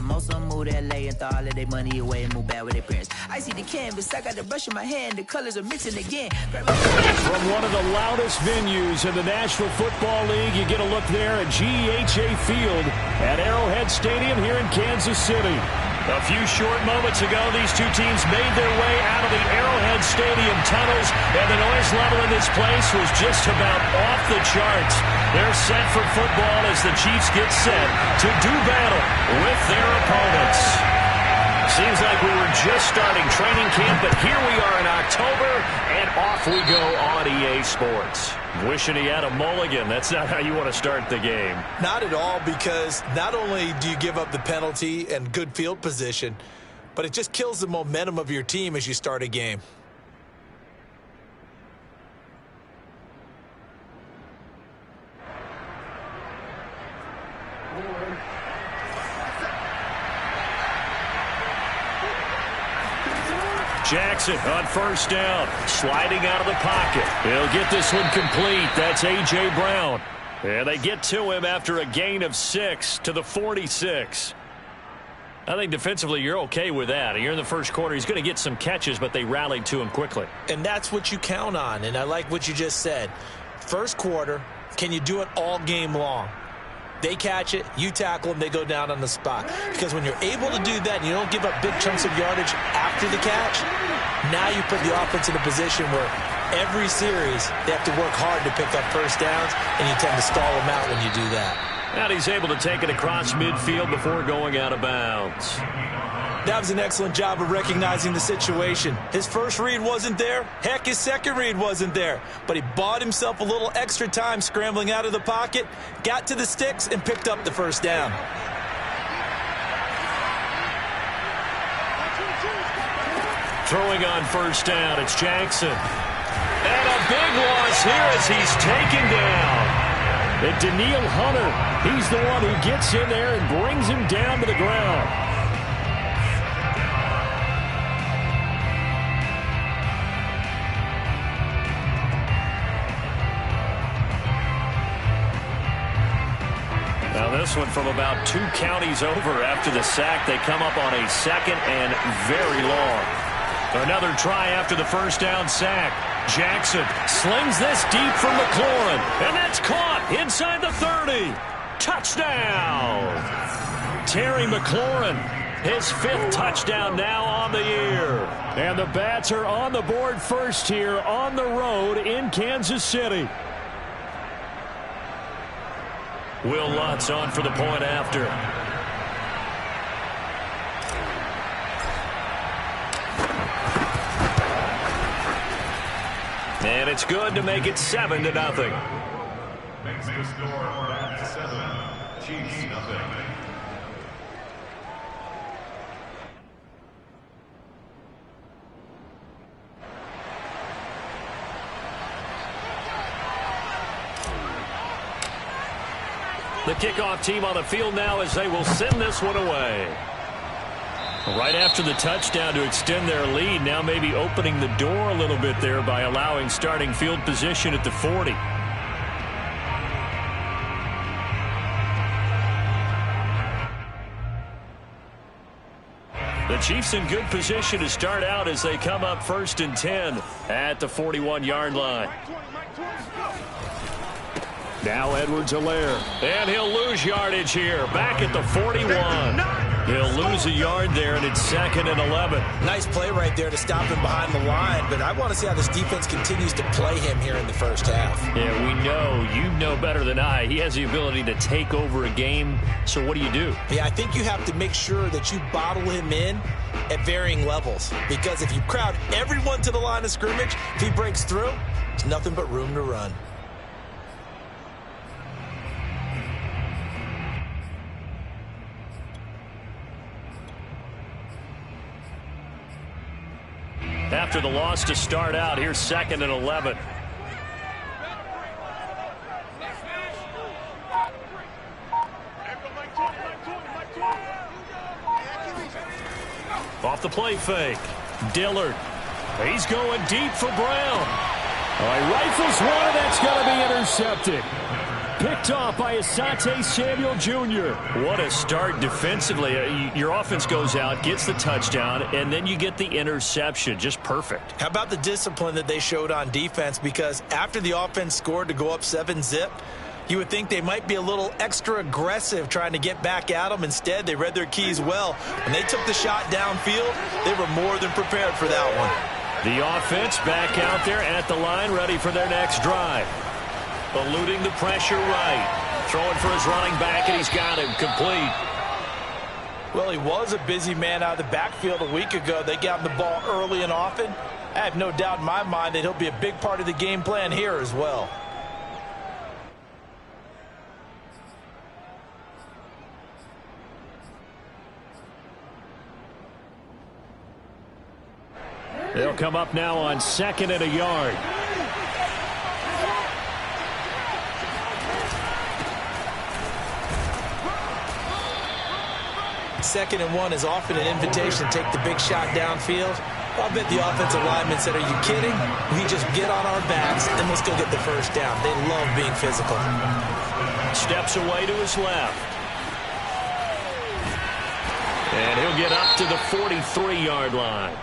Most of them moved to LA and throw all of their money away and move back with their parents. I see the canvas, I got the brush in my hand, the colors are mixing again. From one of the loudest venues in the National Football League, you get a look there at GEHA Field at Arrowhead Stadium here in Kansas City. A few short moments ago, these two teams made their way out of the Arrowhead Stadium tunnels, and the noise level in this place was just about off the charts. They're set for football as the Chiefs get set to do battle with their opponents. Seems like we were just starting training camp, but here we are in October, and off we go on EA Sports. Wishing he had a mulligan. That's not how you want to start the game. Not at all, because not only do you give up the penalty and good field position, but it just kills the momentum of your team as you start a game. Jackson on first down, sliding out of the pocket. He'll get this one complete. That's A.J. Brown. And they get to him after a gain of 6 to the 46. I think defensively you're okay with that. Here in the first quarter, he's going to get some catches, but they rallied to him quickly. And that's what you count on, and I like what you just said. First quarter, can you do it all game long? They catch it, you tackle them, they go down on the spot. Because when you're able to do that and you don't give up big chunks of yardage after the catch, now you put the offense in a position where every series they have to work hard to pick up first downs, and you tend to stall them out when you do that. And he's able to take it across midfield before going out of bounds. That was an excellent job of recognizing the situation. His first read wasn't there. Heck, his second read wasn't there. But he bought himself a little extra time scrambling out of the pocket, got to the sticks, and picked up the first down. Throwing on first down, it's Jackson. And a big loss here as he's taken down. And Daniil Hunter, he's the one who gets in there and brings him down to the ground. Now this one from about 2 counties over after the sack. They come up on a second and very long. Another try after the first down sack. Jackson slings this deep from McLaurin, and that's caught inside the 30. Touchdown! Terry McLaurin, his 5th touchdown now on the year. And the Bats are on the board first here on the road in Kansas City. Will Lutz on for the point after. And it's good to make it 7-0. Makes the score back to 7. Chiefs nothing. The kickoff team on the field now as they will send this one away. Right after the touchdown to extend their lead, now maybe opening the door a little bit there by allowing starting field position at the 40. The Chiefs in good position to start out as they come up 1st and 10 at the 41-yard line. Now Edwards-Helaire, and he'll lose yardage here, back at the 41. He'll lose a yard there, and it's 2nd and 11. Nice play right there to stop him behind the line, but I want to see how this defense continues to play him here in the first half. Yeah, we know, you know better than I, he has the ability to take over a game, so what do you do? Yeah, I think you have to make sure that you bottle him in at varying levels, because if you crowd everyone to the line of scrimmage, if he breaks through, there's nothing but room to run. After the loss to start out, here's 2nd and 11. Off the play fake. Dillard. He's going deep for Brown. He rifles one, that's going to be intercepted. picked off by Asante Samuel Jr. What a start defensively. Your offense goes out, gets the touchdown, and then you get the interception. Just perfect. How about the discipline that they showed on defense? Because after the offense scored to go up 7-zip, you would think they might be a little extra aggressive trying to get back at them. Instead, they read their keys well. When they took the shot downfield, they were more than prepared for that one. The offense back out there at the line, ready for their next drive. Eluding the pressure right. Throwing for his running back, and he's got him complete. Well, he was a busy man out of the backfield a week ago. They got him the ball early and often. I have no doubt in my mind that he'll be a big part of the game plan here as well. They'll come up now on 2nd and a yard. Second and 1 is often an invitation to take the big shot downfield. I bet the offensive lineman said, are you kidding? We just get on our backs and let's go get the first down. They love being physical. Steps away to his left. And he'll get up to the 43-yard line.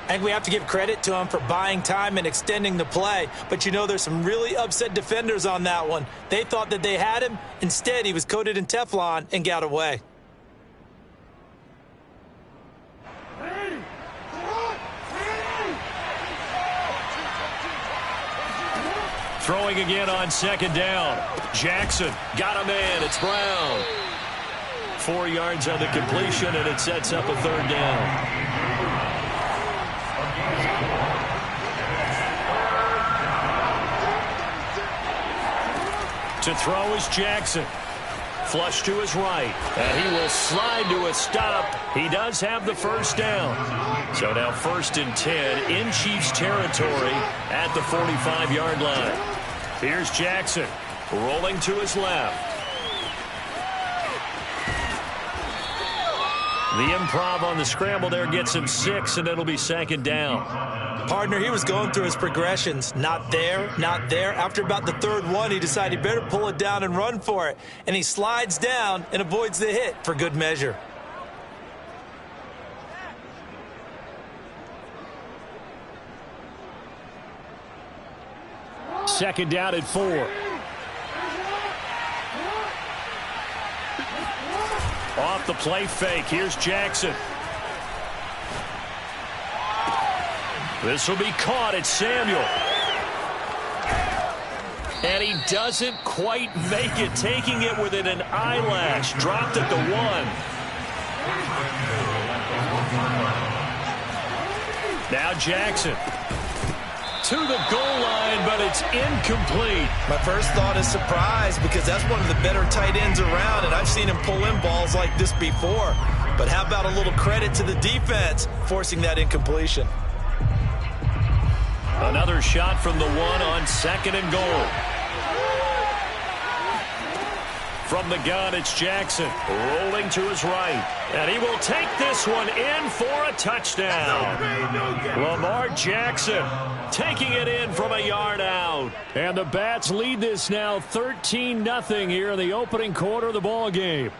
And we have to give credit to him for buying time and extending the play. But you know, there's some really upset defenders on that one. They thought that they had him. Instead, he was coated in Teflon and got away. Throwing again on 2nd down. Jackson got him in. It's Brown. 4 yards on the completion, and it sets up a 3rd down. To throw is Jackson. Flush to his right. And he will slide to a stop. He does have the first down. So now 1st and 10 in Chiefs territory at the 45-yard line. Here's Jackson rolling to his left. The improv on the scramble there gets him 6, and it'll be 2nd down. Partner, he was going through his progressions. Not there, not there. After about the 3rd one, he decided he better pull it down and run for it. And he slides down and avoids the hit for good measure. Second down at 4. Off the play fake. Here's Jackson. This will be caught at Samuel. And he doesn't quite make it, taking it within an eyelash. Dropped at the 1. Now Jackson to the goal line, but it's incomplete. My first thought is surprise, because that's one of the better tight ends around, and I've seen him pull in balls like this before. But how about a little credit to the defense forcing that incompletion? Another shot from the 1 on 2nd and goal. From the gun, it's Jackson rolling to his right. And he will take this one in for a touchdown. Lamar Jackson taking it in from a yard out. And the Bats lead this now 13-0 here in the opening quarter of the ball game.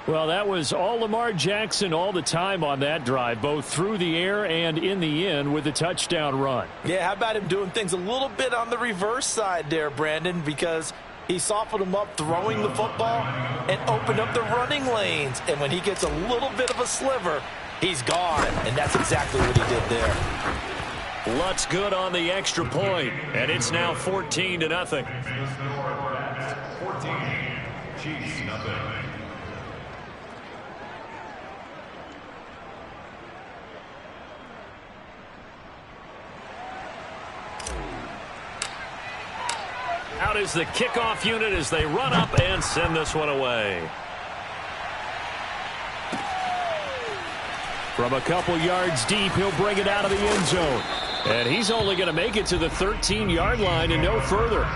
Well, that was all Lamar Jackson all the time on that drive, both through the air and in the end with a touchdown run. Yeah, how about him doing things a little bit on the reverse side there, Brandon, because he softened him up throwing the football and opened up the running lanes. And when he gets a little bit of a sliver, he's gone. And that's exactly what he did there. Lutz good on the extra point, and it's now 14-0. 14, Chiefs, nothing. Out is the kickoff unit as they run up and send this one away. From a couple yards deep, he'll bring it out of the end zone. And he's only going to make it to the 13-yard line and no further.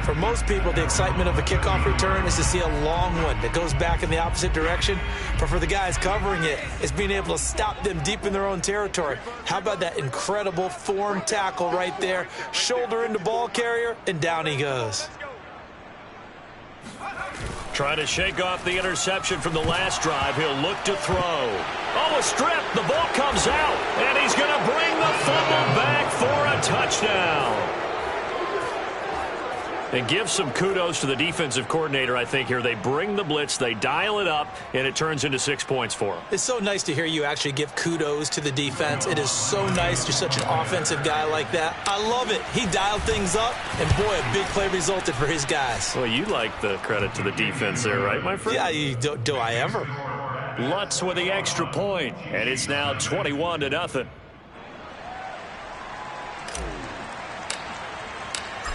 For most people, the excitement of a kickoff return is to see a long one that goes back in the opposite direction. But for the guys covering it, it's being able to stop them deep in their own territory. How about that incredible form tackle right there? Shoulder into ball carrier, and down he goes. Trying to shake off the interception from the last drive. He'll look to throw. Oh, a strip. The ball comes out. And he's going to bring the fumble back for a touchdown. And give some kudos to the defensive coordinator, I think, here. They bring the blitz, they dial it up, and it turns into 6 points for them. It's so nice to hear you actually give kudos to the defense. It is so nice. You're such an offensive guy like that. I love it. He dialed things up, and boy, a big play resulted for his guys. Well, you like the credit to the defense there, right, my friend? Yeah, do I ever? Lutz with the extra point, and it's now 21-0.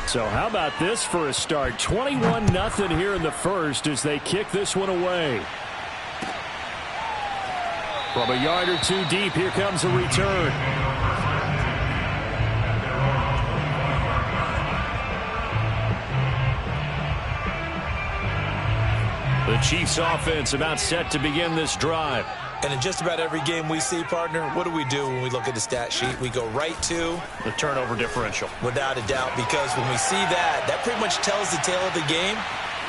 So how about this for a start? 21-0 here in the first as they kick this one away. From a yard or two deep, here comes a return. The Chiefs offense about set to begin this drive. And in just about every game we see, partner, what do we do when we look at the stat sheet? We go right to the turnover differential. Without a doubt, because when we see that, that pretty much tells the tale of the game.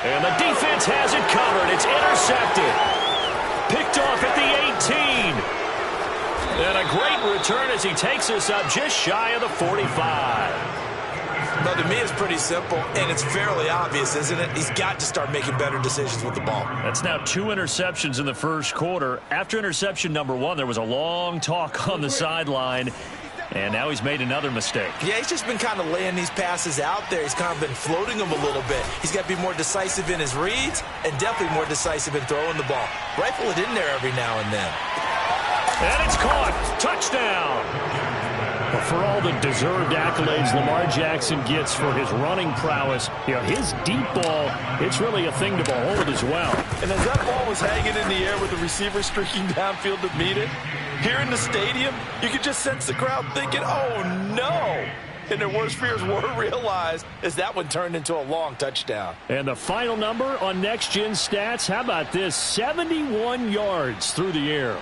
And the defense has it covered. It's intercepted. Picked off at the 18. And a great return as he takes us up just shy of the 45. Well, to me, it's pretty simple, and it's fairly obvious, isn't it? He's got to start making better decisions with the ball. That's now 2 interceptions in the first quarter. After interception number 1, there was a long talk on the sideline, and now he's made another mistake. Yeah, he's just been kind of laying these passes out there. He's kind of been floating them a little bit. He's got to be more decisive in his reads and definitely more decisive in throwing the ball. Rifle it in there every now and then. And it's caught. Touchdown. But for all the deserved accolades Lamar Jackson gets for his running prowess, his deep ball, it's really a thing to behold as well. And as that ball was hanging in the air with the receiver streaking downfield to meet it, here in the stadium, you could just sense the crowd thinking, oh, no. And their worst fears were realized as that one turned into a long touchdown. And the final number on Next Gen Stats, how about this? 71 yards through the air.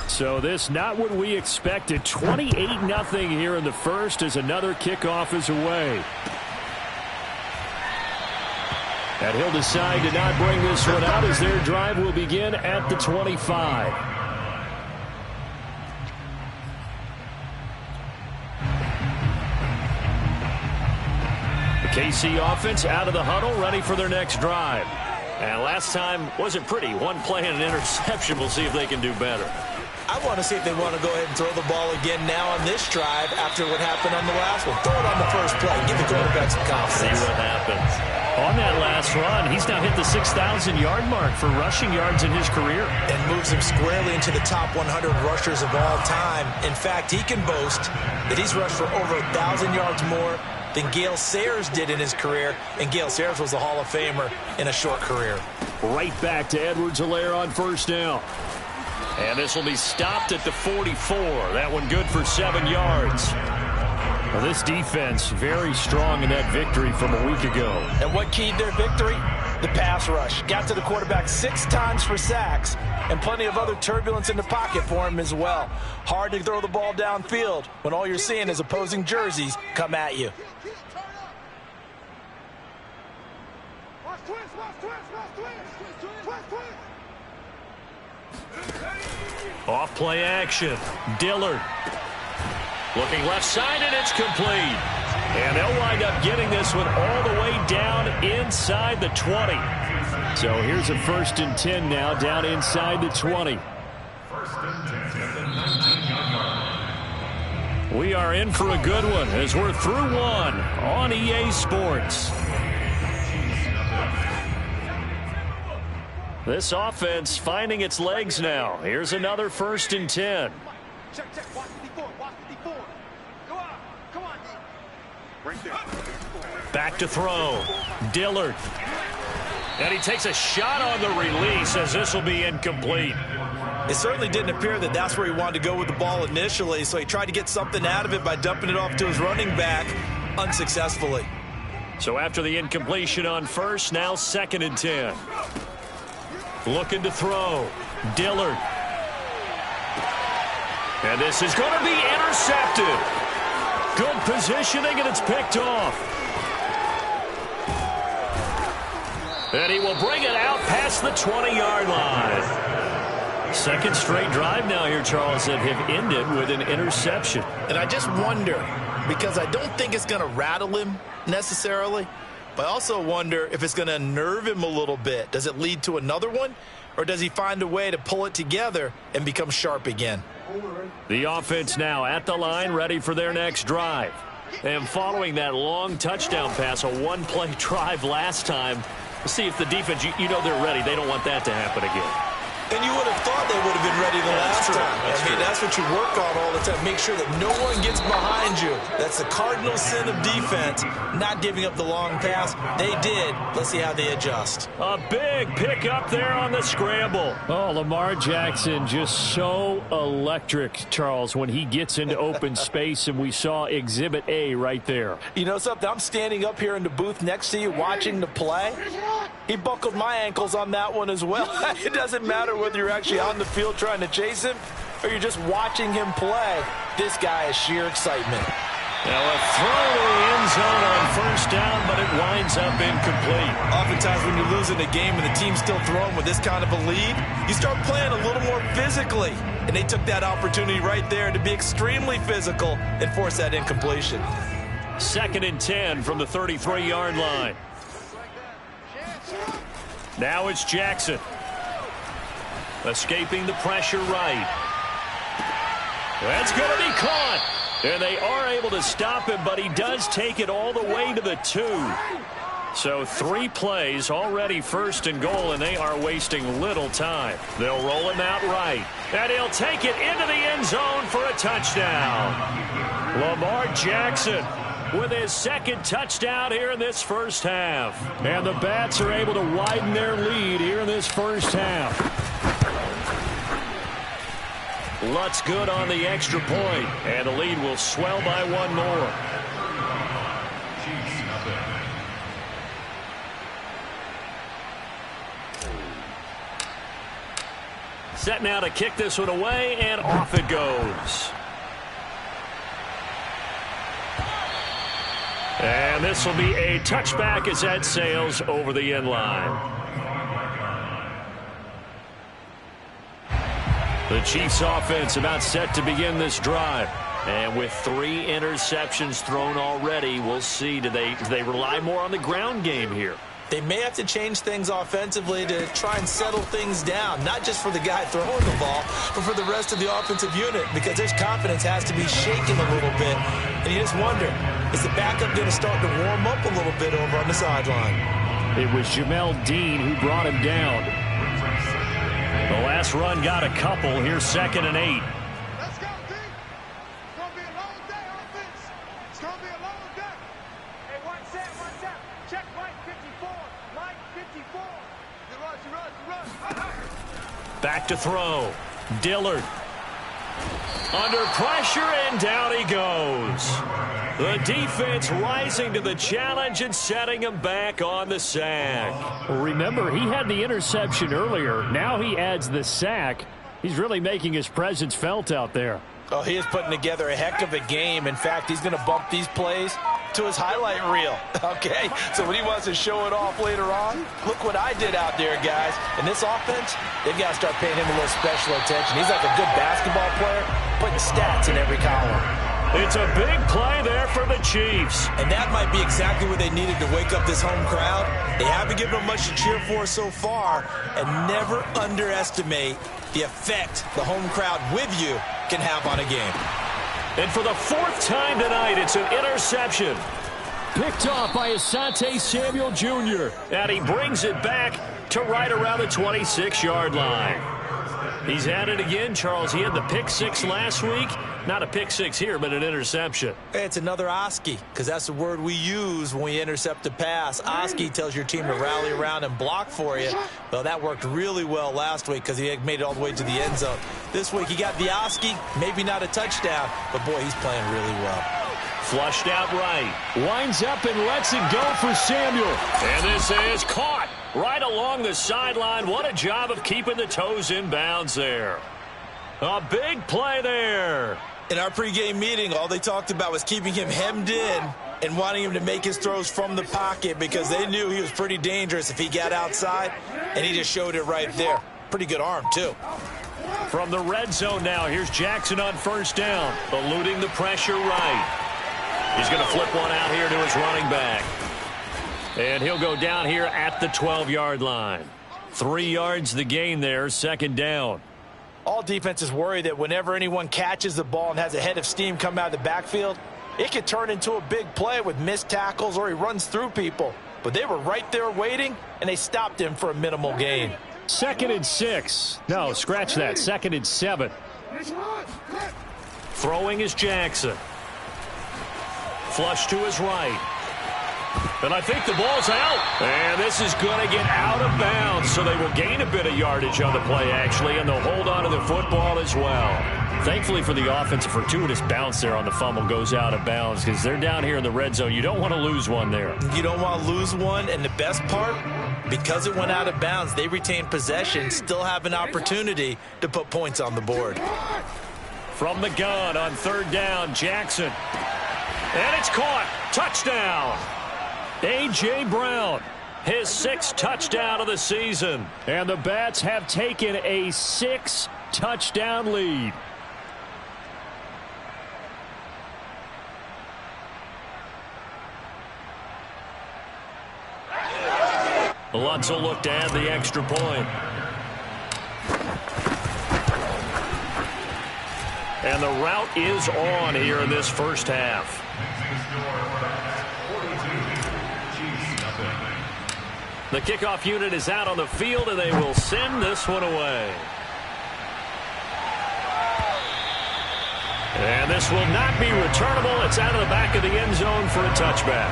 So this not what we expected. 28-0 here in the first as another kickoff is away. And he'll decide to not bring this one out as their drive will begin at the 25. The KC offense out of the huddle, ready for their next drive. And last time wasn't pretty. One play and an interception. We'll see if they can do better. I want to see if they want to go ahead and throw the ball again now on this drive after what happened on the last one. Throw it on the first play. Give the quarterback some confidence. See what happens. On that last run, he's now hit the 6,000-yard mark for rushing yards in his career. And moves him squarely into the top 100 rushers of all time. In fact, he can boast that he's rushed for over 1,000 yards more than Gale Sayers did in his career. And Gale Sayers was a Hall of Famer in a short career. Right back to Edwards-Helaire on first down. And this will be stopped at the 44. That one good for 7 yards. Well, this defense very strong in that victory from a week ago. And what keyed their victory? The pass rush. Got to the quarterback 6 times for sacks and plenty of other turbulence in the pocket for him as well. Hard to throw the ball downfield when all you're seeing is opposing jerseys come at you. Off play action. Dillard. Looking left side, and it's complete. And they'll wind up getting this one all the way down inside the 20. So here's a 1st and 10 now, down inside the 20. We are in for a good one as we're through one on EA Sports. This offense finding its legs now. Here's another 1st and 10. Back to throw. Dillard. And he takes a shot on the release as this will be incomplete. It certainly didn't appear that that's where he wanted to go with the ball initially, so he tried to get something out of it by dumping it off to his running back unsuccessfully. So after the incompletion on first, now 2nd and 10. Looking to throw. Dillard. And this is going to be intercepted. Good positioning, and it's picked off. And he will bring it out past the 20-yard line. Second straight drive now here, Charles, that have ended with an interception. And I just wonder, because I don't think it's going to rattle him necessarily, but I also wonder if it's going to unnerve him a little bit. Does it lead to another one, or does he find a way to pull it together and become sharp again? The offense now at the line, ready for their next drive. And following that long touchdown pass, a one-play drive last time, we'll see if the defense, you know they're ready. They don't want that to happen again. And you would have thought they would have been ready the last time. That's what you work on all the time. Make sure that no one gets behind you. That's the cardinal sin of defense, not giving up the long pass. They did. Let's see how they adjust. A big pick up there on the scramble. Oh, Lamar Jackson just so electric, Charles, when he gets into open space, and we saw Exhibit A right there. You know something? I'm standing up here in the booth next to you watching the play. He buckled my ankles on that one as well. It doesn't matter whether you're actually on the field trying to chase him or you're just watching him play. This guy is sheer excitement. Now a throw to the end zone on first down, but it winds up incomplete. Oftentimes when you're losing a game and the team's still throwing with this kind of a lead, you start playing a little more physically. And they took that opportunity right there to be extremely physical and force that incompletion. 2nd and 10 from the 33-yard line. Now it's Jackson. Escaping the pressure right. That's going to be caught. And they are able to stop him, but he does take it all the way to the 2. So 3 plays, already 1st and goal, and they are wasting little time. They'll roll him out right. And he'll take it into the end zone for a touchdown. Lamar Jackson with his 2nd touchdown here in this first half. And the Bats are able to widen their lead here in this first half. Lutz good on the extra point, and the lead will swell by 1 more. Set now to kick this one away, and off it goes. And this will be a touchback as that sails over the end line. The Chiefs offense about set to begin this drive. And with 3 interceptions thrown already, we'll see. Do they rely more on the ground game here? They may have to change things offensively to try and settle things down, not just for the guy throwing the ball, but for the rest of the offensive unit, because their confidence has to be shaken a little bit. And you just wonder, is the backup going to start to warm up a little bit over on the sideline? It was Jamel Dean who brought him down. The last run got a couple. Here's 2nd and 8. Let's go, team. It's going to be a long day, offense. It's going to be a long day. Hey, one set. Check right 54. Right 54. You run. Back to throw. Dillard. Under pressure, and down he goes. The defense rising to the challenge and setting him back on the sack. Well, remember, he had the interception earlier. Now he adds the sack. He's really making his presence felt out there. Oh, he is putting together a heck of a game. In fact, he's going to bump these plays to his highlight reel. Okay, so when he wants to show it off later on, look what I did out there, guys. And this offense, they've got to start paying him a little special attention. He's like a good basketball player, putting stats in every column. It's a big play there for the Chiefs. And that might be exactly what they needed to wake up this home crowd. They haven't given them much to cheer for so far, and never underestimate the effect the home crowd with you can have on a game. And for the 4th time tonight, it's an interception. Picked off by Asante Samuel Jr. And he brings it back to right around the 26-yard line. He's at it again, Charles. He had the pick 6 last week. Not a pick 6 here, but an interception. It's another Oski, because that's the word we use when we intercept a pass. Oski tells your team to rally around and block for you. Well, that worked really well last week because he made it all the way to the end zone. This week he got the Oski, maybe not a touchdown, but boy, he's playing really well. Flushed out right. Winds up and lets it go for Samuel. And this is caught right along the sideline. What a job of keeping the toes in bounds there. A big play there. In our pregame meeting, all they talked about was keeping him hemmed in and wanting him to make his throws from the pocket because they knew he was pretty dangerous if he got outside, and he just showed it right there. Pretty good arm, too. From the red zone now, here's Jackson on first down, eluding the pressure right. He's going to flip one out here to his running back. And he'll go down here at the 12-yard line. 3 yards the gain there, second down. All defenses worry that whenever anyone catches the ball and has a head of steam come out of the backfield, it could turn into a big play with missed tackles or he runs through people. But they were right there waiting, and they stopped him for a minimal gain. 2nd and 6. No, scratch that. 2nd and 7. Throwing is Jackson. Flush to his right. And I think the ball's out. And this is going to get out of bounds, so they will gain a bit of yardage on the play, actually, and they'll hold on to the football as well. Thankfully for the offense, a fortuitous bounce there on the fumble goes out of bounds because they're down here in the red zone. You don't want to lose one there. You don't want to lose one, and the best part, because it went out of bounds, they retain possession, still have an opportunity to put points on the board. From the gun on 3rd down, Jackson. And it's caught. Touchdown. A.J. Brown, his 6th touchdown of the season. And the Bats have taken a 6-touchdown lead. Lutz will look to add the extra point. And the route is on here in this first half. The kickoff unit is out on the field, and they will send this one away. And this will not be returnable. It's out of the back of the end zone for a touchback.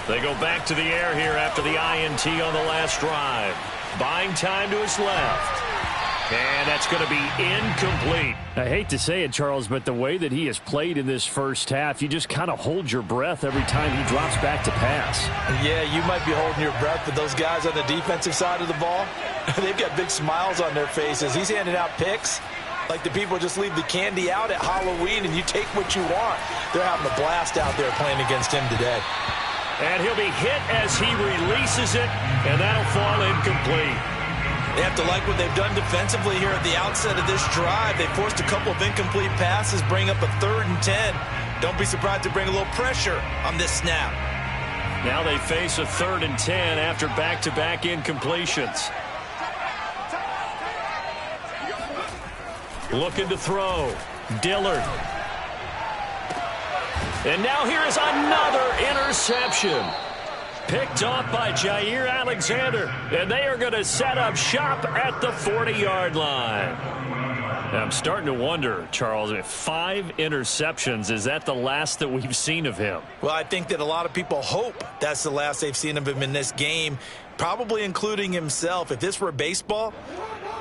They go back to the air here after the INT on the last drive. Buying time to his left. And that's going to be incomplete. I hate to say it, Charles, but the way that he has played in this first half, you just kind of hold your breath every time he drops back to pass. Yeah, you might be holding your breath, but those guys on the defensive side of the ball, they've got big smiles on their faces. He's handing out picks like the people just leave the candy out at Halloween and you take what you want. They're having a blast out there playing against him today. And he'll be hit as he releases it, and that'll fall incomplete. They have to like what they've done defensively here at the outset of this drive. They forced a couple of incomplete passes, bring up a 3rd and 10. Don't be surprised to bring a little pressure on this snap. Now they face a 3rd and 10 after back-to-back incompletions. Looking to throw. Dillard. And now here is another interception. Picked off by Jair Alexander. And they are going to set up shop at the 40-yard line. Now, I'm starting to wonder, Charles, if 5 interceptions, is that the last that we've seen of him? Well, I think that a lot of people hope that's the last they've seen of him in this game, probably including himself. If this were baseball,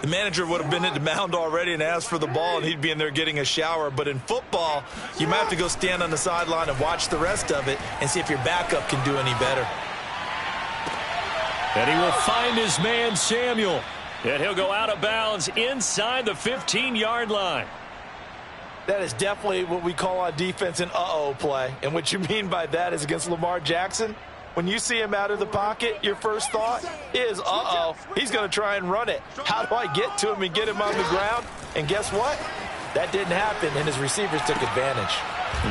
the manager would have been at the mound already and asked for the ball, and he'd be in there getting a shower. But in football, you might have to go stand on the sideline and watch the rest of it and see if your backup can do any better. And he will find his man, Samuel. And he'll go out of bounds inside the 15-yard line. That is definitely what we call on defense an uh-oh play. And what you mean by that is against Lamar Jackson, when you see him out of the pocket, your first thought is, uh-oh, he's going to try and run it. How do I get to him and get him on the ground? And guess what? That didn't happen, and his receivers took advantage.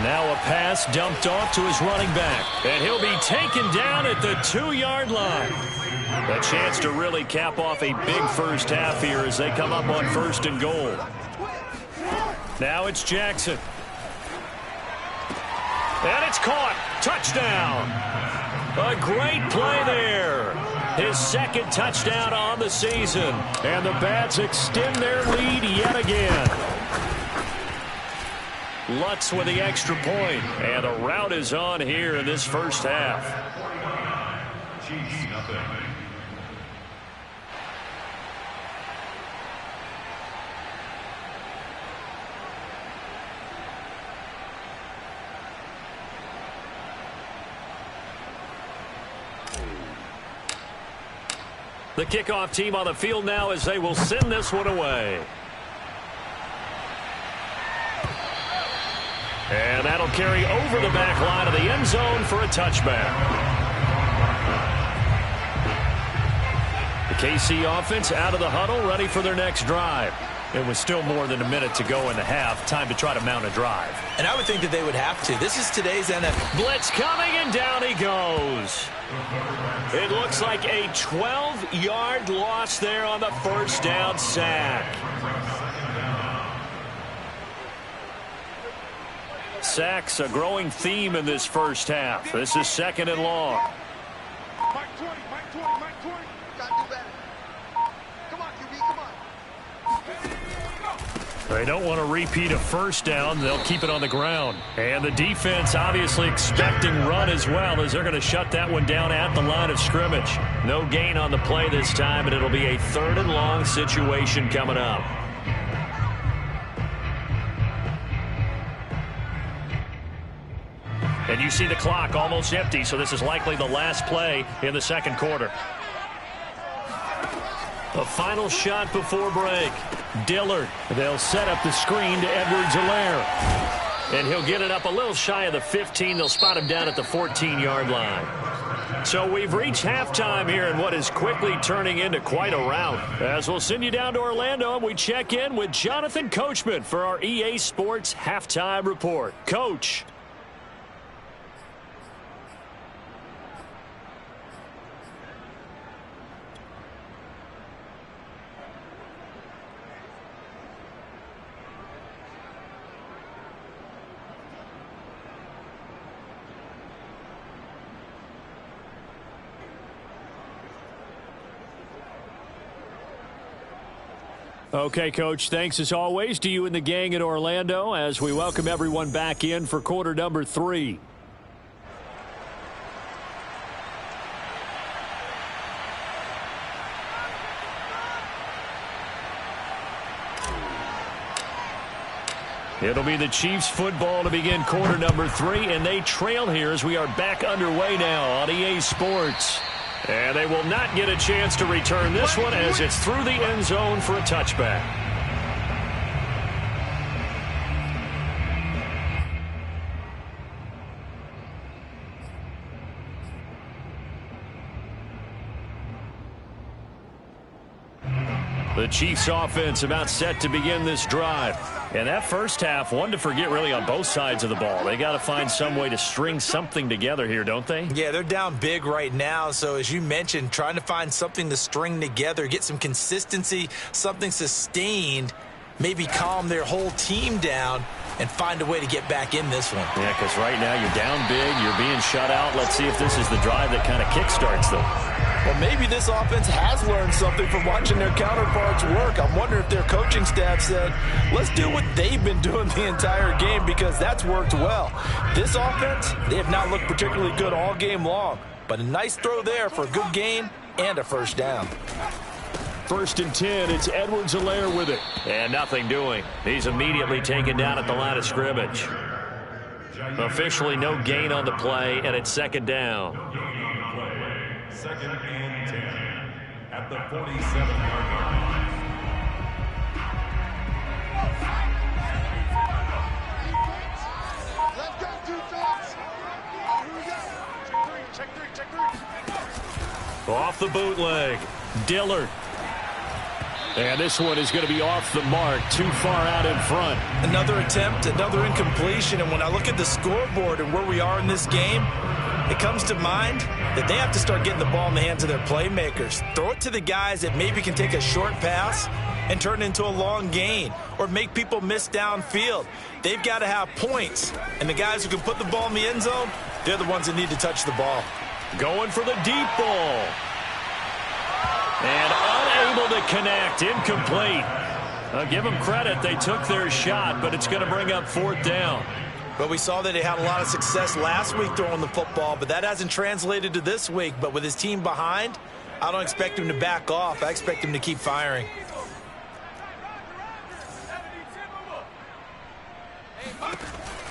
Now a pass dumped off to his running back. And he'll be taken down at the 2-yard line. A chance to really cap off a big first half here as they come up on 1st and goal. Now it's Jackson. And it's caught. Touchdown. A great play there. His 2nd touchdown on the season. And the Bats extend their lead yet again. Lutz with the extra point. And the route is on here in this first half. The kickoff team on the field now as they will send this one away. And that'll carry over the back line of the end zone for a touchback. The KC offense out of the huddle, ready for their next drive. It was still more than a minute to go in the half. Time to try to mount a drive. And I would think that they would have to. This is today's NFL. Blitz coming, and down he goes. It looks like a 12-yard loss there on the first down sack. Sacks a growing theme in this first half. This is 2nd and long. Mike 20, Mike 20, Mike 20. Gotta do better. Come on, QB, come on. They don't want to repeat a first down. They'll keep it on the ground. And the defense obviously expecting run as well, as they're going to shut that one down at the line of scrimmage. No gain on the play this time, and it'll be a 3rd and long situation coming up. And you see the clock almost empty, so this is likely the last play in the 2nd quarter. A final shot before break. Dillard. They'll set up the screen to Edwards-Helaire. And he'll get it up a little shy of the 15. They'll spot him down at the 14-yard line. So we've reached halftime here in what is quickly turning into quite a rout. As we'll send you down to Orlando, and we check in with Jonathan Coachman for our EA Sports Halftime Report. Coach. Okay, Coach, thanks as always to you and the gang at Orlando as we welcome everyone back in for quarter number 3. It'll be the Chiefs football to begin quarter number 3, and they trail here as we are back underway now on EA Sports. And they will not get a chance to return this one as it's through the end zone for a touchback. The Chiefs offense about set to begin this drive. And that first half, one to forget really on both sides of the ball. They got to find some way to string something together here, don't they? Yeah, they're down big right now. So as you mentioned, trying to find something to string together, get some consistency, something sustained, maybe calm their whole team down and find a way to get back in this one. Yeah, because right now you're down big, you're being shut out. Let's see if this is the drive that kind of kickstarts them. Well, maybe this offense has learned something from watching their counterparts work. I'm wondering if their coaching staff said, let's do what they've been doing the entire game, because that's worked well. This offense, they have not looked particularly good all game long, but a nice throw there for a good gain and a first down. 1st and 10, it's Edwards-Helaire with it. And nothing doing. He's immediately taken down at the line of scrimmage. Officially no gain on the play, and it's 2nd down. 2nd and 10 at the 47-yard line. Let's go, defense. Here we go. Check three, check three. Off the bootleg. Dillard. And this one is going to be off the mark, too far out in front. Another attempt, another incompletion, and when I look at the scoreboard and where we are in this game, it comes to mind that they have to start getting the ball in the hands of their playmakers. Throw it to the guys that maybe can take a short pass and turn it into a long gain or make people miss downfield. They've got to have points, and the guys who can put the ball in the end zone, they're the ones that need to touch the ball. Going for the deep ball. And unable to connect, incomplete. I'll give them credit. They took their shot, but it's going to bring up 4th down. But we saw that he had a lot of success last week throwing the football, but that hasn't translated to this week. But with his team behind, I don't expect him to back off. I expect him to keep firing.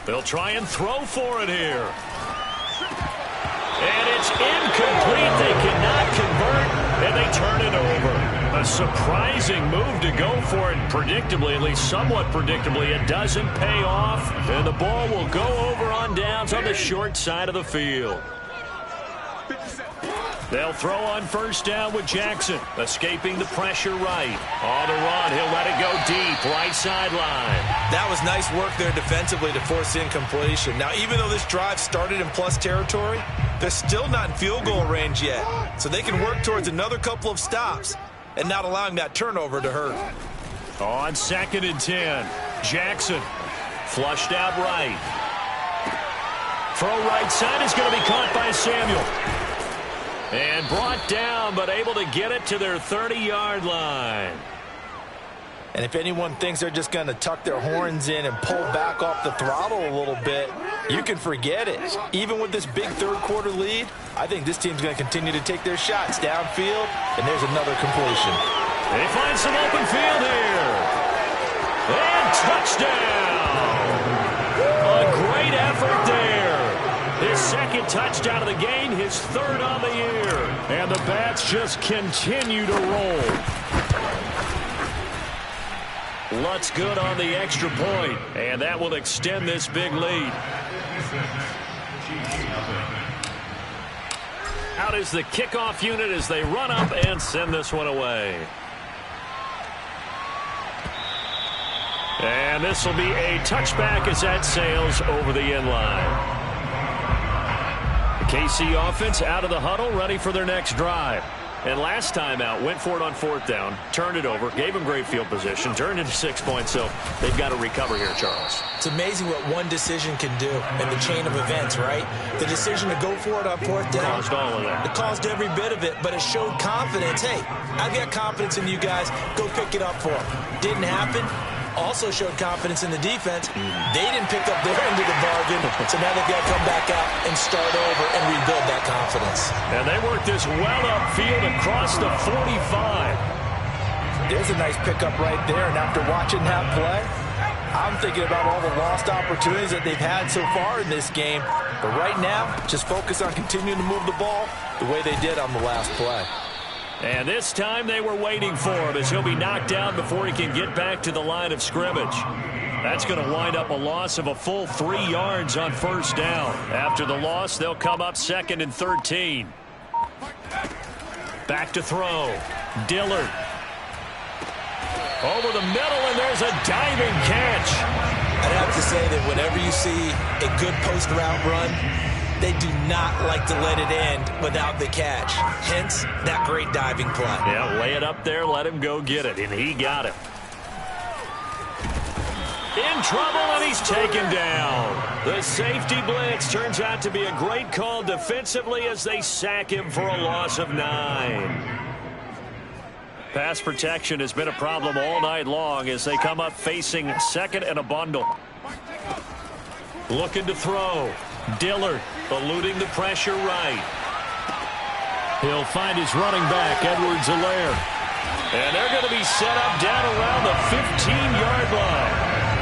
They'll try and throw for it here. And it's incomplete. They cannot convert. and they turn it over. A surprising move to go for it. Predictably, at least somewhat predictably, it doesn't pay off, and the ball will go over on downs on the short side of the field. They'll throw on first down with Jackson, escaping the pressure right. On the run, he'll let it go deep, right sideline. That was nice work there defensively to force incompletion. Now, even though this drive started in plus territory, they're still not in field goal range yet. So they can work towards another couple of stops and not allowing that turnover to hurt. On 2nd and 10, Jackson flushed out right. Throw right side is going to be caught by Samuel. And brought down, but able to get it to their 30-yard line. And if anyone thinks they're just going to tuck their horns in and pull back off the throttle a little bit, you can forget it. Even with this big third-quarter lead, I think this team's going to continue to take their shots downfield, and there's another completion. They find some open field here. And touchdown! A great effort there. His second touchdown of the game, his third on the year. And the Bats just continue to roll. Lutz good on the extra point, and that will extend this big lead. Out is the kickoff unit as they run up and send this one away. And this will be a touchback as that sails over the end line. KC offense out of the huddle, ready for their next drive. And last time out, went for it on 4th down, turned it over, gave them great field position, turned into 6 points, so they've got to recover here, Charles. It's amazing what one decision can do in the chain of events, right? The decision to go for it on 4th down. Caused all of that. It caused every bit of it, but it showed confidence. Hey, I've got confidence in you guys. Go pick it up for them. Didn't happen. Also showed confidence in the defense. They didn't pick up their end of the bargain, so now they've got to come back out and start over and rebuild that confidence. And they work this well upfield across the 45. There's a nice pickup right there, and after watching that play, I'm thinking about all the lost opportunities that they've had so far in this game. But right now, just focus on continuing to move the ball the way they did on the last play. And this time they were waiting for him as he'll be knocked down before he can get back to the line of scrimmage. That's going to wind up a loss of a full 3 yards on first down. After the loss, they'll come up 2nd and 13. Back to throw. Dillard. Over the middle, and there's a diving catch. I'd have to say that whenever you see a good post route run, they do not like to let it end without the catch. Hence, that great diving play. Yeah, lay it up there, let him go get it, and he got it. In trouble, and he's taken down. The safety blitz turns out to be a great call defensively as they sack him for a loss of 9. Pass protection has been a problem all night long as they come up facing 2nd and a bundle. Looking to throw. Dillard eluding the pressure right. He'll find his running back, Edwards-Helaire. And they're going to be set up down around the 15-yard line.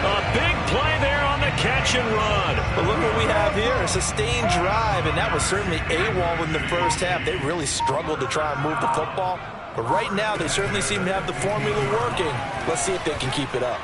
A big play there on the catch and run. But look what we have here, a sustained drive, and that was certainly AWOL in the first half. They really struggled to try and move the football. But right now, they certainly seem to have the formula working. Let's see if they can keep it up.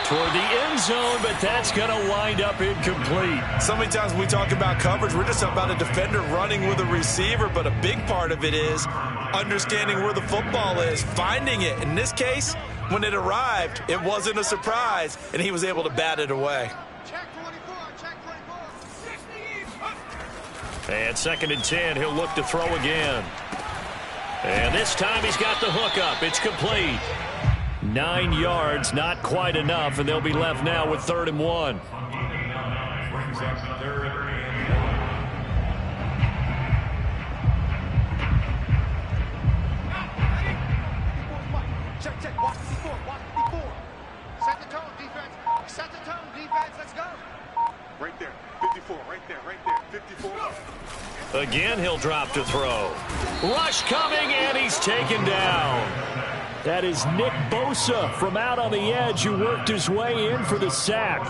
Toward the end zone, but that's going to wind up incomplete. So many times when we talk about coverage, we're just about a defender running with a receiver, but a big part of it is understanding where the football is, finding it. In this case, when it arrived, it wasn't a surprise, and he was able to bat it away. Check 24, check 24. And 2nd and 10, he'll look to throw again. And this time he's got the hook up. It's complete. 9 yards, not quite enough, and they'll be left now with 3rd and 1. Brings up 3rd and 1. Check, watch before. Set the tone, defense. Set the tone, defense. Let's go. Right there, 54, right there, 54. Again, he'll drop to throw. Rush coming, and he's taken down. That is Nick Bosa from out on the edge who worked his way in for the sack.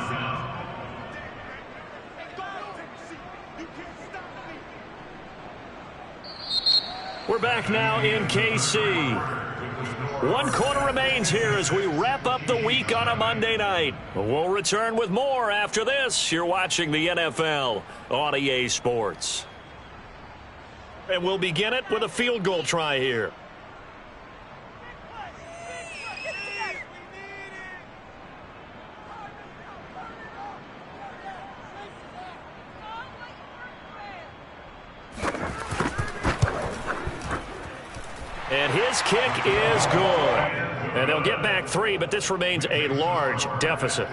We're back now in KC. 1 quarter remains here as we wrap up the week on a Monday night. We'll return with more after this. You're watching the NFL on EA Sports. And we'll begin it with a field goal try here. And his kick is good. And they'll get back 3, but this remains a large deficit.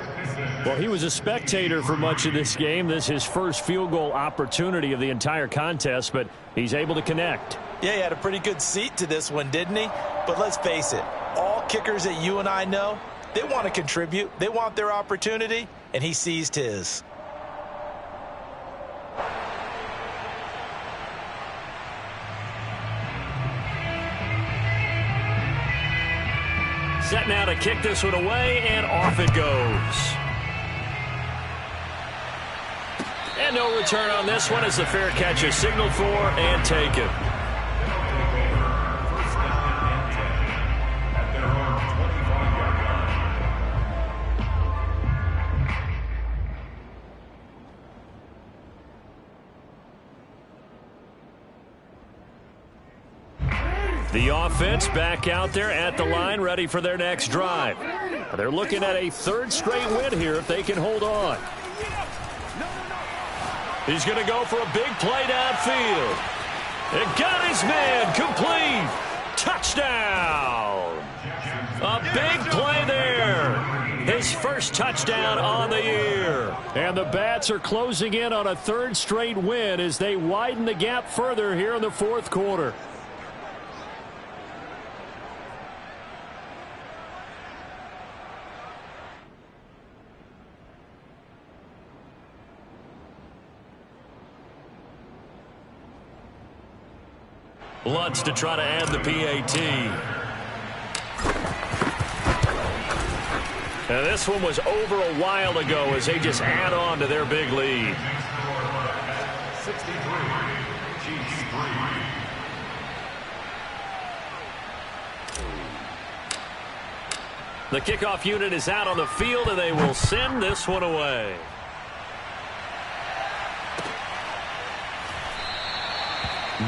Well, he was a spectator for much of this game. This is his first field goal opportunity of the entire contest, but he's able to connect. Yeah, he had a pretty good seat to this one, didn't he? But let's face it, all kickers that you and I know, they want to contribute. They want their opportunity, and he seized his. Set now to kick this one away, and off it goes. And no return on this one as the fair catch is signaled for and taken. The offense back out there at the line, ready for their next drive. They're looking at a 3rd straight win here if they can hold on. He's going to go for a big play downfield. And got his man complete. Touchdown. A big play there. His first touchdown on the year. And the Bats are closing in on a 3rd straight win as they widen the gap further here in the 4th quarter. Lutz to try to add the PAT. And this one was over a while ago as they just add on to their big lead. 63-63. The kickoff unit is out on the field, and they will send this one away.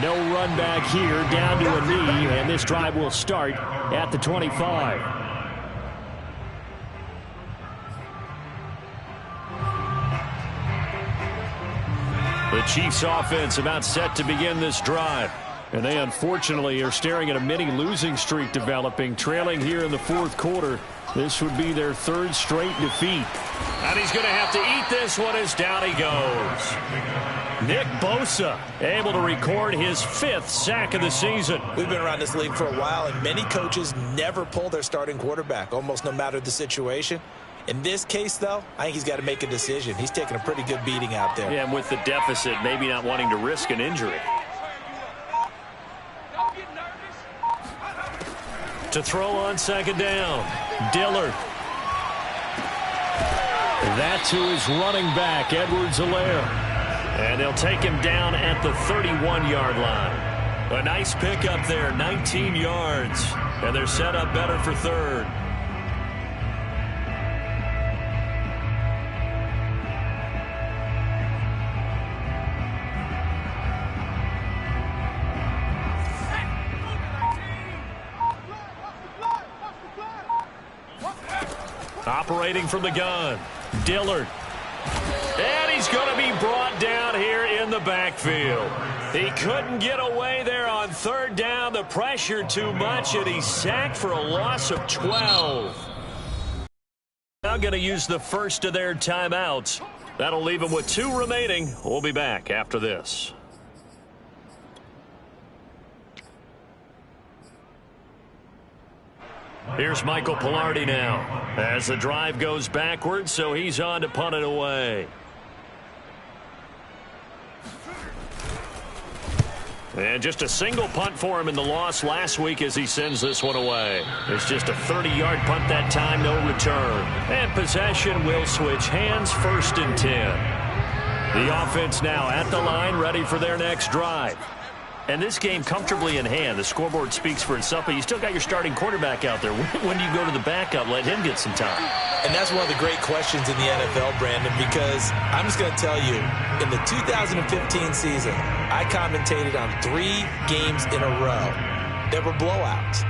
No run back here, down to a knee, and this drive will start at the 25. The Chiefs offense about set to begin this drive. And they unfortunately are staring at a mini losing streak developing, trailing here in the 4th quarter. This would be their 3rd straight defeat. And he's going to have to eat this one as down he goes. Nick Bosa able to record his 5th sack of the season. We've been around this league for a while, and many coaches never pull their starting quarterback, almost no matter the situation. In this case, though, I think he's got to make a decision. He's taking a pretty good beating out there. Yeah, and with the deficit, maybe not wanting to risk an injury. To throw on 2nd down, Dillard. That's who is running back, Edwards-Helaire. And they'll take him down at the 31-yard line. A nice pickup there, 19 yards. And they're set up better for 3rd. Operating from the gun, Dillard. And he's going to be brought down here in the backfield. He couldn't get away there on 3rd down. The pressure too much, and he's sacked for a loss of 12. Now going to use the first of their timeouts. That'll leave them with 2 remaining. We'll be back after this. Here's Michael Palardy now as the drive goes backwards, so he's on to punt it away. And just a single punt for him in the loss last week as he sends this one away. It's just a 30-yard punt that time, no return. And possession will switch hands, 1st and 10. The offense now at the line, ready for their next drive. And this game comfortably in hand. The scoreboard speaks for itself, but you still got your starting quarterback out there. When do you go to the backup, let him get some time? And that's one of the great questions in the NFL, Brandon, because I'm just going to tell you, in the 2015 season, I commentated on 3 games in a row. There were blowouts.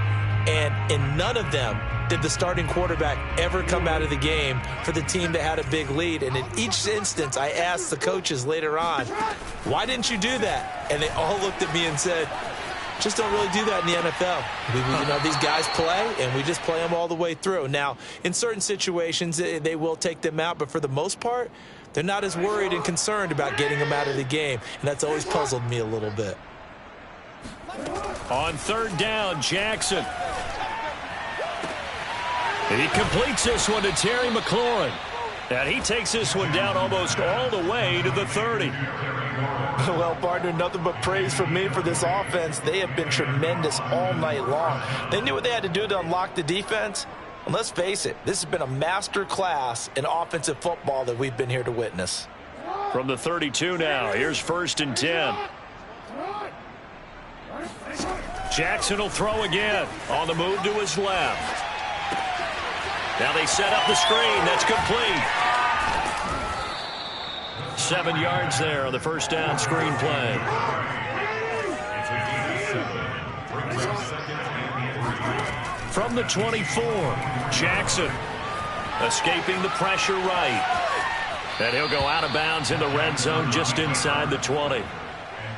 And in none of them did the starting quarterback ever come out of the game for the team that had a big lead. And in each instance, I asked the coaches later on, why didn't you do that? And they all looked at me and said, just don't really do that in the NFL. These guys play, and we just play them all the way through. Now, in certain situations, they will take them out, but for the most part, they're not as worried and concerned about getting them out of the game. And that's always puzzled me a little bit. On third down, Jackson. He completes this one to Terry McLaurin. And he takes this one down almost all the way to the 30. Well, partner, nothing but praise from me for this offense. They have been tremendous all night long. They knew what they had to do to unlock the defense. And let's face it, this has been a master class in offensive football that we've been here to witness. From the 32 now, here's 1st and 10. Jackson will throw again on the move to his left. Now they set up the screen. That's complete. 7 yards there on the first down screen play. From the 24, Jackson escaping the pressure right. And he'll go out of bounds in the red zone just inside the 20.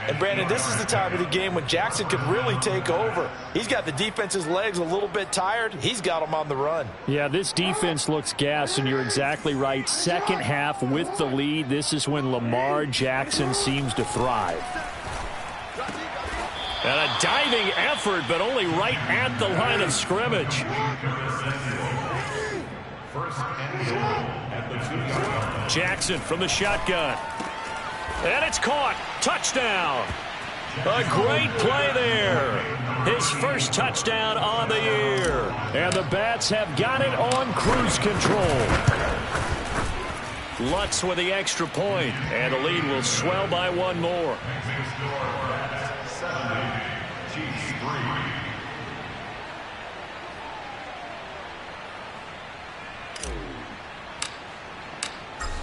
And, Brandon, this is the time of the game when Jackson could really take over. He's got the defense's legs a little bit tired. He's got them on the run. Yeah, this defense looks gassed, and you're exactly right. Second half with the lead, this is when Lamar Jackson seems to thrive. And a diving effort, but only right at the line of scrimmage. Jackson from the shotgun. And it's caught. Touchdown. A great play there. His first touchdown on the year. And the Bats have got it on cruise control. Lutz with the extra point. And the lead will swell by one more.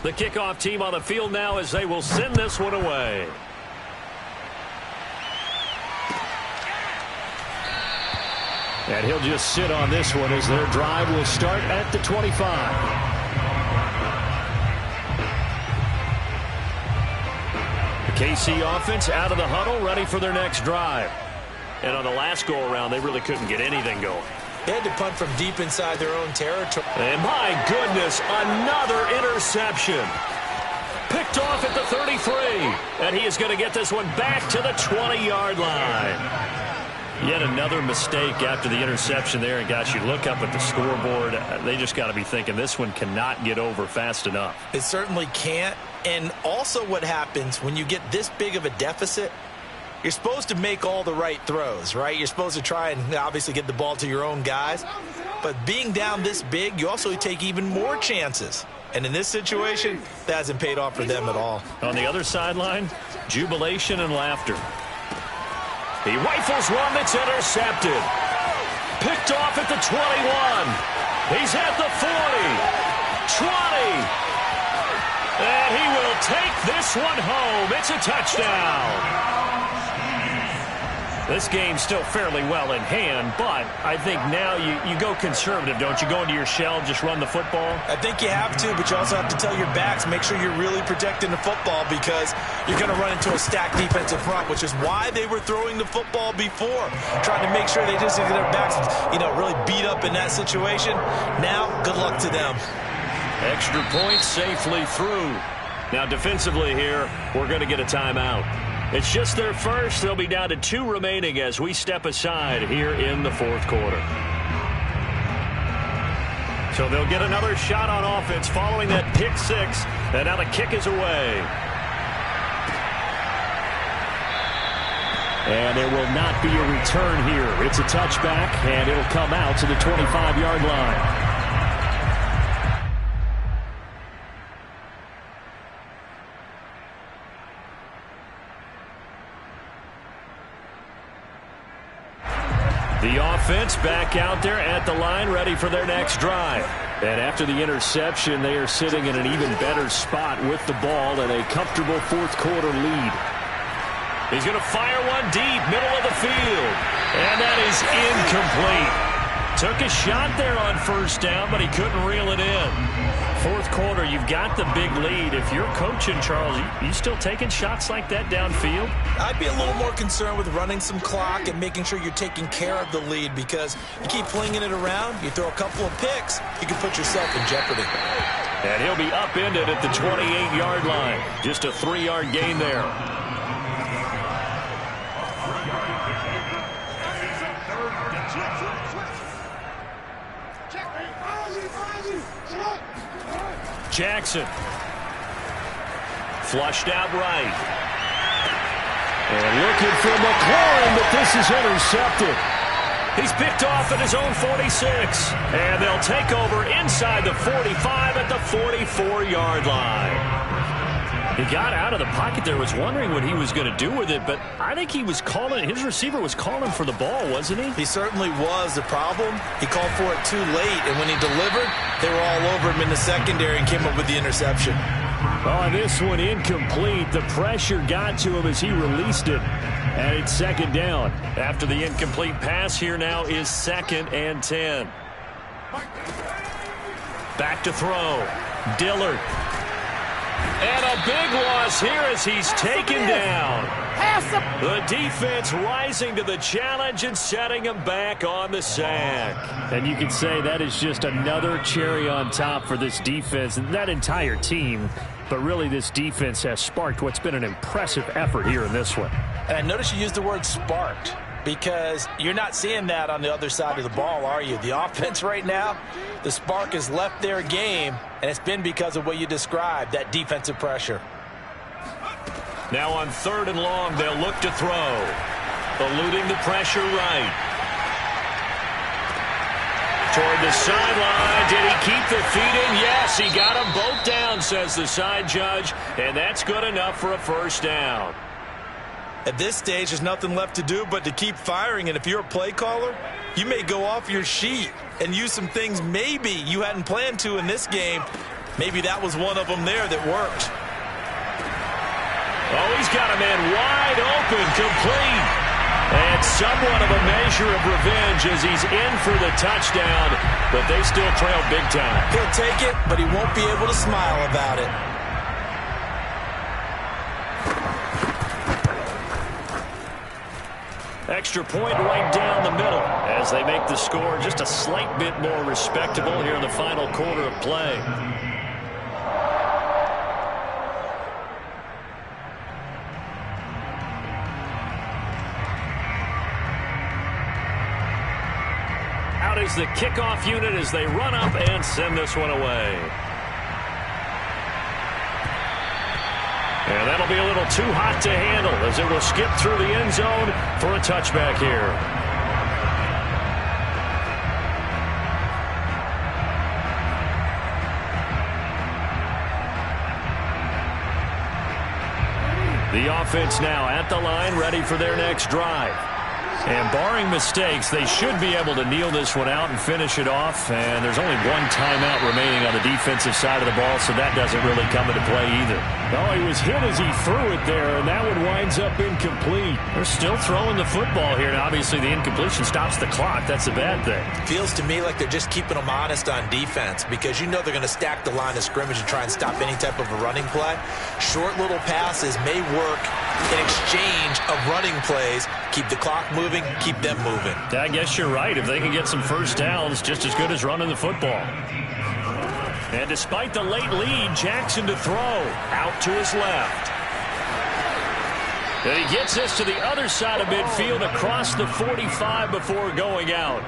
The kickoff team on the field now as they will send this one away. And he'll just sit on this one as their drive will start at the 25. The KC offense out of the huddle, ready for their next drive. And on the last go-around, they really couldn't get anything going. They had to punt from deep inside their own territory. And my goodness, another interception. Picked off at the 33. And he is going to get this one back to the 20-yard line. Yet another mistake after the interception there. And, gosh, you look up at the scoreboard. They just got to be thinking this one cannot get over fast enough. It certainly can't. And also what happens when you get this big of a deficit, you're supposed to make all the right throws, right? You're supposed to try and obviously get the ball to your own guys. But being down this big, you also take even more chances. And in this situation, that hasn't paid off for them at all. On the other sideline, jubilation and laughter. He rifles one that's intercepted. Picked off at the 21. He's at the 40. 20. And he will take this one home. It's a touchdown. This game's still fairly well in hand, but I think now you go conservative, don't you? Go into your shell, just run the football? I think you have to, but you also have to tell your backs, make sure you're really protecting the football because you're going to run into a stacked defensive front, which is why they were throwing the football before, trying to make sure they just get their backs, really beat up in that situation. Now, good luck to them. Extra point safely through. Now, defensively here, we're going to get a timeout. It's just their first. They'll be down to 2 remaining as we step aside here in the fourth quarter. So they'll get another shot on offense following that pick 6. And now the kick is away. And there will not be a return here. It's a touchback, and it'll come out to the 25-yard line. offense back out there at the line, ready for their next drive. And after the interception, they are sitting in an even better spot with the ball and a comfortable fourth quarter lead. He's going to fire one deep, middle of the field. And that is incomplete. Took a shot there on first down, but he couldn't reel it in. Fourth quarter, you've got the big lead. If you're coaching, Charles, you still taking shots like that downfield? I'd be a little more concerned with running some clock and making sure you're taking care of the lead, because you keep flinging it around, you throw a couple of picks, you can put yourself in jeopardy. And he'll be upended at the 28-yard line. Just a 3-yard gain there. Jackson. Flushed out right. And looking for McLaurin, but this is intercepted. He's picked off at his own 46. And they'll take over inside the 45 at the 44-yard line. He got out of the pocket there, was wondering what he was going to do with it, but I think he was calling, his receiver was calling for the ball, wasn't he? He certainly was. The problem, he called for it too late, and when he delivered, they were all over him in the secondary and came up with the interception. Oh, this one incomplete. The pressure got to him as he released it. And it's second down. After the incomplete pass, here now is 2nd and 10. Back to throw. Dillard. And a big loss here as he's taken down. The defense rising to the challenge and setting him back on the sack. And you can say that is just another cherry on top for this defense and that entire team. But really, this defense has sparked what's been an impressive effort here in this one. And notice you used the word sparked, because you're not seeing that on the other side of the ball, are you? The offense right now, the spark has left their game, and it's been because of what you described, that defensive pressure. Now on 3rd and long, they'll look to throw. Eluding the pressure right. Toward the sideline. Did he keep the feet in? Yes, he got them both down, says the side judge, and that's good enough for a first down. At this stage, there's nothing left to do but to keep firing, and if you're a play caller, you may go off your sheet and use some things maybe you hadn't planned to in this game. Maybe that was one of them there that worked. Oh, he's got a man wide open, complete. And somewhat of a measure of revenge as he's in for the touchdown, but they still trail big time. He'll take it, but he won't be able to smile about it. Extra point right down the middle as they make the score just a slight bit more respectable here in the final quarter of play. Out is the kickoff unit as they run up and send this one away. And that'll be a little too hot to handle as it will skip through the end zone for a touchback here. The offense now at the line, ready for their next drive. And barring mistakes, they should be able to kneel this one out and finish it off. And there's only one timeout remaining on the defensive side of the ball, so that doesn't really come into play either. Oh, he was hit as he threw it there, and that one winds up incomplete. They're still throwing the football here, and obviously the incompletion stops the clock. That's a bad thing. Feels to me like they're just keeping them honest on defense, because you know they're going to stack the line of scrimmage and try and stop any type of a running play. Short little passes may work in exchange of running plays. Keep the clock moving, keep them moving. I guess you're right. If they can get some first downs, just as good as running the football. And despite the late lead, Jackson to throw. Out to his left. And he gets this to the other side of midfield across the 45 before going out.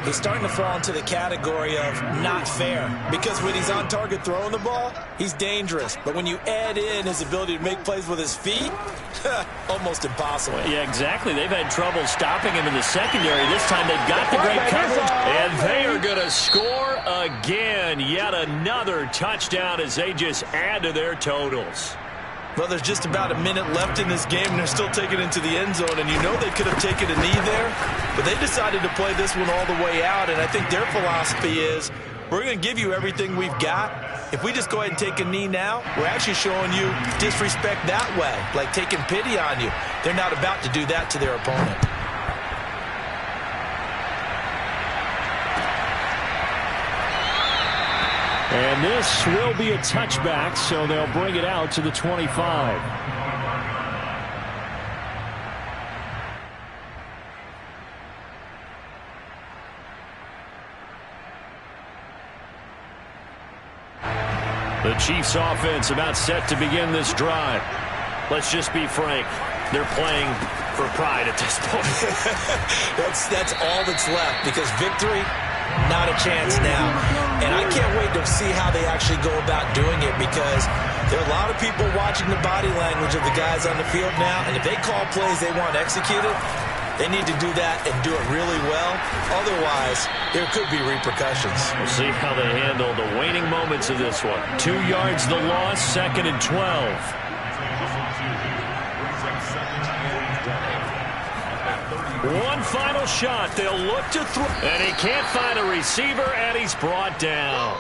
He's starting to fall into the category of not fair, because when he's on target throwing the ball, he's dangerous. But when you add in his ability to make plays with his feet, almost impossible. Yeah, exactly. They've had trouble stopping him in the secondary. This time they've got the great coverage, and they are going to score again. Yet another touchdown as they just add to their totals. Well, there's just about a minute left in this game, and they're still taking it into the end zone. And you know they could have taken a knee there, but they decided to play this one all the way out. And I think their philosophy is, we're going to give you everything we've got. If we just go ahead and take a knee now, we're actually showing you disrespect that way, like taking pity on you. They're not about to do that to their opponent. And this will be a touchback, so they'll bring it out to the 25. The Chiefs offense about set to begin this drive. Let's just be frank. They're playing for pride at this point. That's all that's left, because victory, not a chance now. And I can't wait to see how they actually go about doing it, because there are a lot of people watching the body language of the guys on the field now, and if they call plays they want executed, they need to do that and do it really well. Otherwise, there could be repercussions. We'll see how they handle the waning moments of this one. 2 yards the loss, 2nd and 12. One final shot. They'll look to throw. And he can't find a receiver, and he's brought down.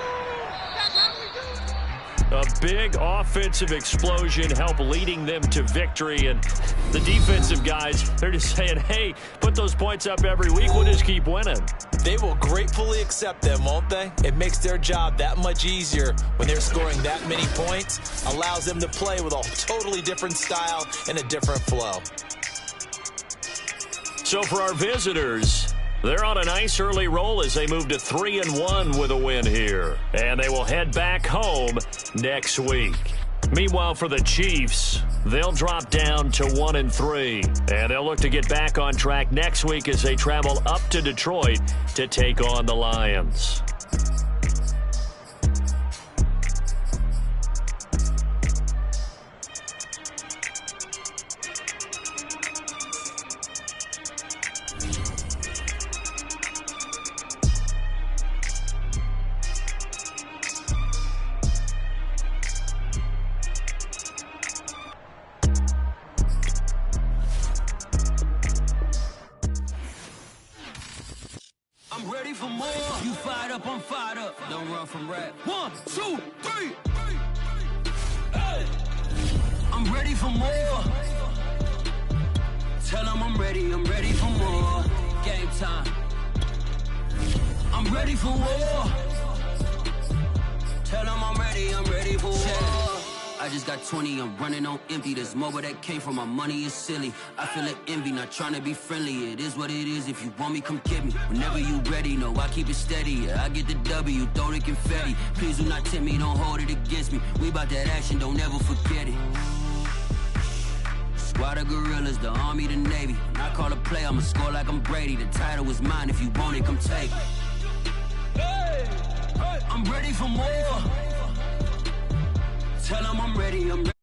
A big offensive explosion helped leading them to victory. And the defensive guys, they're just saying, hey, put those points up every week. We'll just keep winning. They will gratefully accept them, won't they? It makes their job that much easier when they're scoring that many points. Allows them to play with a totally different style and a different flow. So for our visitors, they're on a nice early roll as they move to 3-1 with a win here. And they will head back home next week. Meanwhile, for the Chiefs, they'll drop down to 1-3. And they'll look to get back on track next week as they travel up to Detroit to take on the Lions. I'm ready for more. You fired up, I'm fired up. Don't run from rap. 1, 2, 3. Hey. I'm ready for more. Tell them I'm ready for more. Game time. I'm ready for war. Tell them I'm ready for war. I just got 20, I'm running on empty. This mobile that came from my money is silly. I feel it envy, not trying to be friendly. It is what it is, if you want me, come get me. Whenever you ready, no, I keep it steady. Yeah, I get the W, throw the confetti. Please do not tempt me, don't hold it against me. We about that action, don't ever forget it. Squad of gorillas, the Army, the Navy. When I call a play, I'ma score like I'm Brady. The title is mine, if you want it, come take it. Hey, I'm ready for more. Tell them I'm ready.